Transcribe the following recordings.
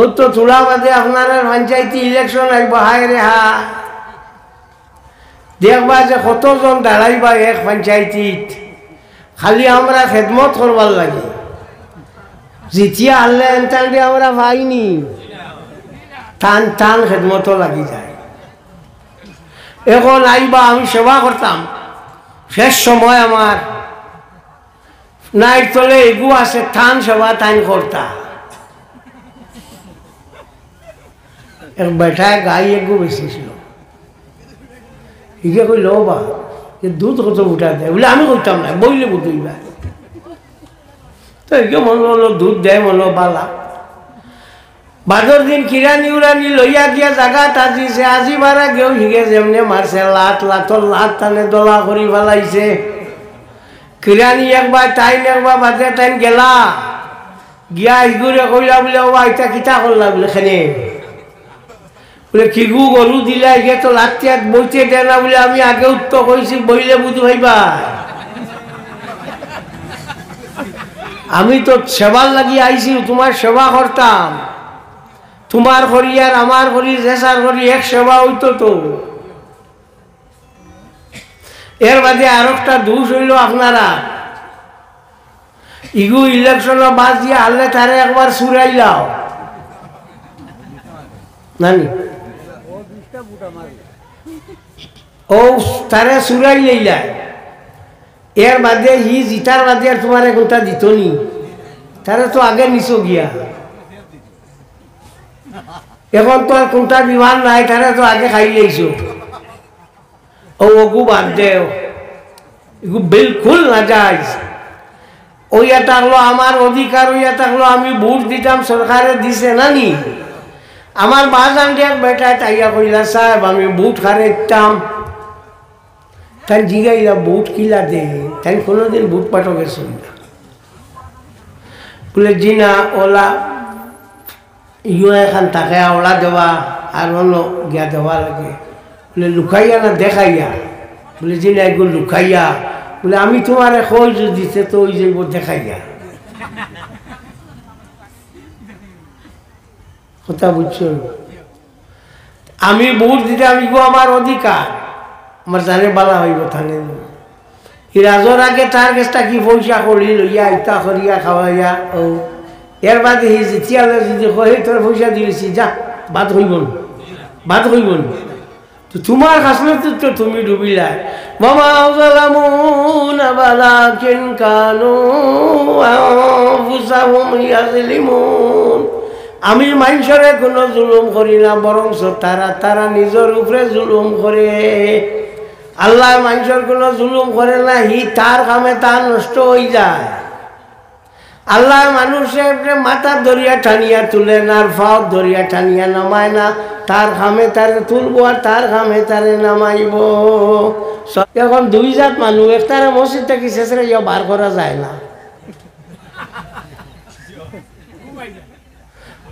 ও তো থোড়া বাদে আপনার পঞ্চায়েতি ইলেকশন আইব, হায় রে হা দেখবা যে কতজন দাঁড়াইবা এক পঞ্চায়েতিত, খালি আমরা খেদমত করবার লাগে। জিতিয়া হারলে এনতাল দিয়ে আমরা পাইনি, টান টান খেদমতও লাগি যায়। এখন আইবা আমি সেবা করতাম, শেষ সময় আমার নাইট তলে এগু আছে, টান সেবা টাইম করতা। এক বেটায় গাই এগু বেশিছিল, হিগে কইল বা দুধ কত উঠা দেয় বলে, আমি করতাম না, বইলে বুঝইবা। তো এগে মনে হলো দুধ দেয়, মনে বালা। বাদর দিন কিরানি উড়ানি লইয়া গিয়া জাগা তাজিছে, আজি বারা গেও হিগে যেমনে মারছে, লাত লাতর লাত টানে দলা করি ফেলাইছে। কিরানি একবার টাইম একবার বাদে টাইম গেলা গিয়া ইগুরে কইলা বলে, ও এটা কিতা করলা বলে, খেনে বলে কিগু গরু দিলা, ইগে তো লাতিয়াত বইতে দেয় না বলে, আমি আগে উত্তর কইছি, বইলে বুঝু ভাইবা। আমি তো সেবার লাগি আইছি, তোমার সেবা করতাম, তোমার করি আর আমার করি, জেসার করি এক সেবা হইতো তো। এর বাদে আর একটা দোষ হইল আপনারা, ইগু ইলেকশন বাদ দিয়ে হারলে তারে একবার সুরাইলাও নানি, ও তারে সুরাই লইলা। এর বাদে হি জিতার বাদে আর তোমার কোনটা দিত নি, তারে তো আগে নিছো গিয়া। এখন তো আর কোনটা বিমান নাই, তারে তো আগে খাই লাইছো। ও ওগু বাদ দেও, এগু বিলকুল না যায়। ওইয়া থাকলো আমার অধিকার, ওইয়া থাকলো আমি ভোট দিতাম, সরকারে দিছে না নি। আমার বাজান এক বেটায় তাইয়া কইলা, সাহেব আমি ভোট খারে দিতাম। তাই জিগাইলা ভোট কিলা দে, তাই কোনোদিন ভোট পাঠক গেছ না বলে, জি না, ওলা ইউ এখান তাকে ওলা দেওয়া আর অন্য গিয়া দেওয়া লাগে। বলে লুকাইয়া না দেখাইয়া? বলে জি না, এগুলো লুকাইয়া। বলে আমি তোমার কই দিতে তো ওই যে দেখাইয়া। কথা বুঝছো? আমি ভোট দিতে আমি গো আমার অধিকার, আমার জানে বালা হইব থানে। রাজর আগে তার কাছটা কি পয়সা করি লইয়া ইটা করিয়া খাওয়াইয়া, ও এর বাদে হি যেতিয়ালে যদি কই তোর পয়সা দিয়েছি যা, বাদ হইব না, বাদ হইব না। তো তোমার কাছে তো তুমি ডুবিলা। মামা যালামুনা বালাকিন কানু আনফুসাহুম ইয়াযলিমুন। আমি মানুষরে কোনো জুলুম করি না, বরং তারা তারা নিজের উপরে জুলুম করে। আল্লাহ মানুষের কোনো জুলুম করে না, হি তার কামে তার নষ্ট হয়ে যায়। আল্লাহ মানুষের মাথা দরিয়া টানিয়া তুলে না, আর ফাও দরিয়া টানিয়া নামায় না। তার খামে তারে তুলবো আর তার খামে তারে নামাইব। এখন দুই জাত মানুষ, একটারে মসজিদ থেকে শেষরে বার করা যায় না,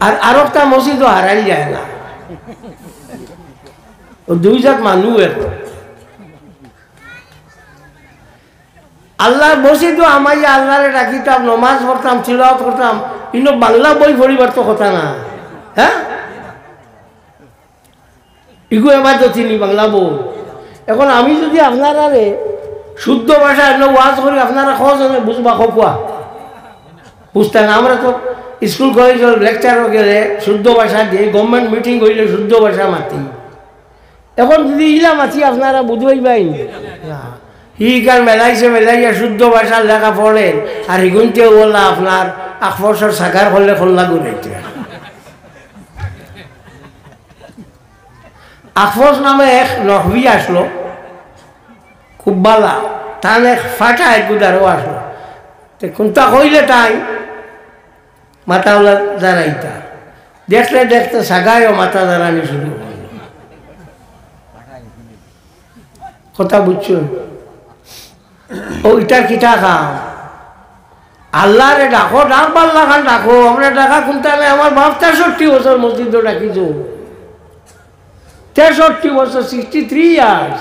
আর আরেকটা মসজিদও হারাই যায় না। দুই জাত মানুষ। আল্লাহর মসজিদও আমি আল্লাহরে রাখিতাম, নমাজ পড়তাম, তিলাওয়াত করতাম, কিন্তু বাংলা বই পড়িবার তো কথা না। হ্যাঁ, ইগু এবার তো চিনি বাংলা বই। এখন আমি যদি আপনারা শুদ্ধ ভাষায় ওয়াজ করি, আপনারা সহজে বুঝবা, খোয়া বুঝতে না। আমরা তো স্কুল কলেজের লেকচারও গেলে শুদ্ধ ভাষা দিয়ে, গভর্নমেন্ট মিটিং হইলে শুদ্ধ ভাষা মাতি। এখন যদি ইলা মাতি আপনারা বুঝবাইবাই না। হিকার মেলাইয়া শুদ্ধ ভাষার লেখা পড়েন, আর হিগুনতে বললা আপনার আকবর্ষর সাকার করলে খোল্লা গুণাইতে। আকবর্ষ নামে এক নহবি আসলো, খুব বালা, তার এক ফাটা এক গুদারও আসলো। কোনটা কইলে তাই মাথাওয়ালা দাঁড়াইতা, দেখলে দেখতে সাগায়ও মাথা দাঁড়ানি শুরু করল। কথা বুঝছো? ওইটার কিটা খাম, আল্লাহরে ডাকো, ডাক পাল্লা খান ডাকো। আমরা ডাকা কোনটা? আমার বাপ 63 বছর মসজিদ ডাকিছ, 63 বছর, 63 ইয়ার্স।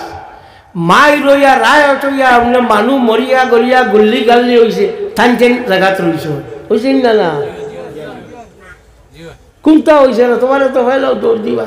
মাই রইয়া রায় হইয়া মানুষ মরিয়া গড়িয়া গুল্লি গাল্লি হয়েছে, থান জায়গাত রয়েছে, হয়েছে না? না কোনটা হয়েছে না তোমার তো হইলেও দৌড় দিবা